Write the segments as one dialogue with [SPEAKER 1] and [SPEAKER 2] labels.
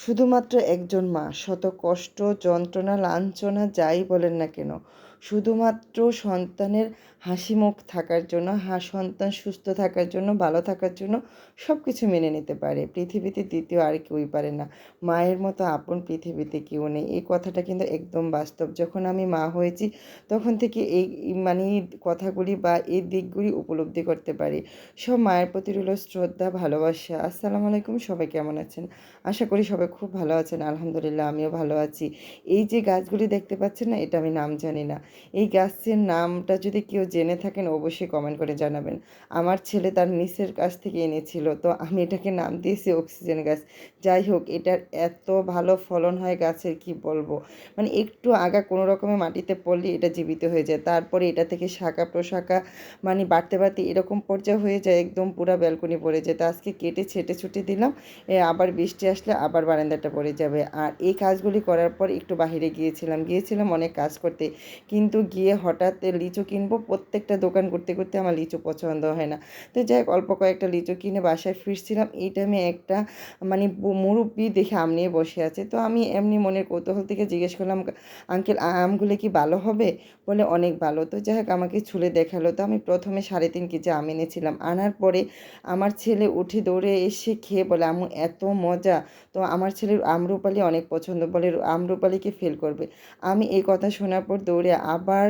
[SPEAKER 1] শুধুমাত্র একজন মা শত কষ্ট, যন্ত্রণা, লাঞ্ছনা যাই বলেন না কেন, শুধুমাত্র সন্তানের হাসিমুখ থাকার জন্য, সন্তান সুস্থ থাকার জন্য, ভালো থাকার জন্য সব কিছু মেনে নিতে পারে। পৃথিবীতে দ্বিতীয় আর কেউই পারে না। মায়ের মতো আপন পৃথিবীতে কেউ নেই। এই কথাটা কিন্তু একদম বাস্তব। যখন আমি মা হয়েছি তখন থেকে এই মানে কথাগুলি বা এই দিকগুলি উপলব্ধি করতে পারি। সব মায়ের প্রতি রইল শ্রদ্ধা, ভালোবাসা। আসসালামু আলাইকুম, সবাই কেমন আছেন? আশা করি সবাই খুব ভালো আছেন। আলহামদুলিল্লাহ আমিও ভালো আছি। এই যে গাছগুলি দেখতে পাচ্ছেন না, এটা আমি নাম জানি না। এই গাছের নামটা যদি কেউ জেনে থাকেন অবশ্যই কমেন্ট করে জানাবেন। আমার ছেলে তার নিচের কাছ থেকে এনেছিল, তো আমি এটাকে নাম দিয়েছি অক্সিজেন গাছ। যাই হোক, এটার এত ভালো ফলন হয় গাছের, কি বলবো। মানে একটু আগা কোনো রকমের মাটিতে পড়লে এটা জীবিত হয়ে যায়। তারপরে এটা থেকে শাখা প্রশাখা মানে বাড়তে বাড়তে এরকম পর্যায়ে হয়ে যায়, একদম পুরা ব্যালকনি পড়ে যায়। তো আজকে কেটে ছেটে ছুটে দিলাম। আবার বৃষ্টি আসলে আবার বারান্দাটা পড়ে যাবে। আর এই কাজগুলি করার পর একটু বাহিরে গিয়েছিলাম অনেক কাজ করতে। কিন্তু গিয়ে হঠাৎ লিচু কিনবো, প্রত্যেকটা দোকান ঘুরতে ঘুরতে আমার লিচু পছন্দ হয় না। তো যাই হোক, অল্প কয়েকটা লিচু কিনে বাসায় ফিরছিলাম। এই টাইমে একটা মানে মুরব্বি দেখে আম নিয়ে বসে আছে। তো আমি এমনি মনের কৌতূহল থেকে জিজ্ঞেস করলাম, আঙ্কেল আমগুলো কি ভালো হবে? বলে অনেক ভালো। তো যাই হোক, আমাকে ছুলে দেখালো। তো আমি প্রথমে 3.5 কেজি আম এনেছিলাম। আনার পরে আমার ছেলে উঠে দৌড়ে এসে খেয়ে বলে, আম্মু এত মজা। তো আমার ছেলের আম্রপালি অনেক পছন্দ, বলে আম্রপালিকে ফেল করবে। আমি এই কথা শোনার পর দৌড়ে আবার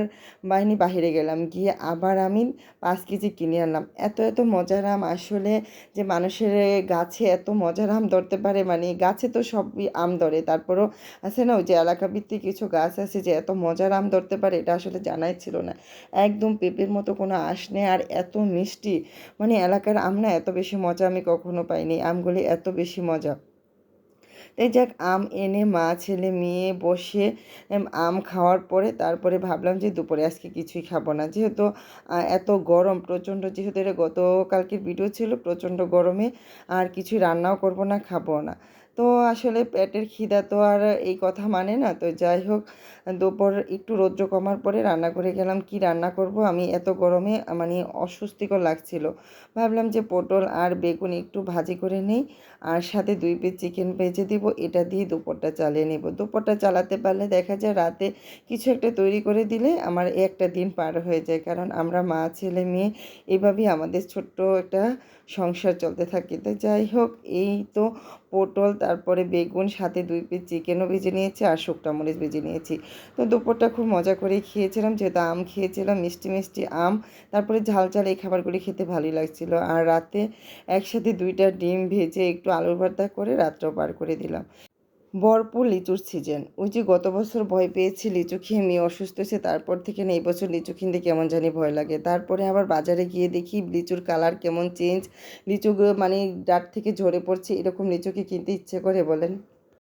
[SPEAKER 1] বাহিরে গেলাম, গিয়ে আবার আমি 5 কেজি কিনে আনলাম। এত এত মজার আম আসলে, যে মানুষের গাছে এত মজার আম ধরতে পারে, মানে গাছে তো সবই আম ধরে, তারপরও আছে না ওই যে এলাকা ভিত্তিক কিছু গাছ আছে যে এত মজার আম ধরতে পারে, এটা আসলে জানাই ছিল না। একদম পেঁপের মতো কোনো আঁশ নেই, আর এত মিষ্টি। মানে এলাকার আম না এত বেশি মজা আমি কখনো পাইনি, আমগুলি এত বেশি মজা। তাই যাক, আম এনে মা ছেলে মেয়ে বসে আম খাওয়ার পরে তারপরে ভাবলাম যে দুপুরে আজকে কিছুই খাবো না, যেহেতু এত গরম প্রচণ্ড, যেহেতু এটা গতকালকের ভিডিও ছিল, প্রচণ্ড গরমে আর কিছুই রান্নাও করব না, খাবো না। তো আসলে পেটের খিদা তো আর এই কথা মানে না। তো যাই হোক, দুপুর একটু রৌদ্র কমার পরে রান্না করে গেলাম। কি রান্না করব, আমি এত গরমে মানে অস্বস্তিকর লাগছিল। ভাবলাম যে পটল আর বেগুন একটু ভাজি করে নেই, আর সাথে 2 পিস চিকেন ভেজে দিব। এটা দিয়ে দুপুরটা চালিয়ে নেব। দুপুরটা চালাতে পারলে দেখা যায় রাতে কিছু একটা তৈরি করে দিলে আমার একটা দিন পার হয়ে যায়। কারণ আমরা মা ছেলে মেয়ে এভাবেই আমাদের ছোট্ট একটা সংসার চলতে থাকে। তো যাই হোক, এই তো পটল, তারপরে বেগুন, সাথে 2 পিস চিকেনও ভেজে নিয়েছি, আর শুকনো মরিচ ভেজে নিয়েছি। তো দুপুরটা খুব মজা করেই খেয়েছিলাম, যেহেতু আম খেয়েছিলাম, মিষ্টি মিষ্টি আম, তারপরে ঝাল ঝাল এই খাবারগুলি খেতে ভালোই লাগছিল। আর রাতে একসাথে 2টা ডিম ভেজে একটু আলুর ভর্তা করে রাতটাও পার করে দিলাম। ভরপুর লিচুর সিজন। ওই যে গত বছর ভয় পেয়েছি লিচু খেয়ে, মেয়ে অসুস্থ হয়েছে, তারপর থেকে না এই বছর লিচু কিনতে কেমন জানি ভয় লাগে। তারপরে আবার বাজারে গিয়ে দেখি লিচুর কালার কেমন চেঞ্জ, লিচুগুলো মানে ডাট থেকে ঝরে পড়ছে, এরকম লিচু কি কিনতে ইচ্ছে করে বলেন?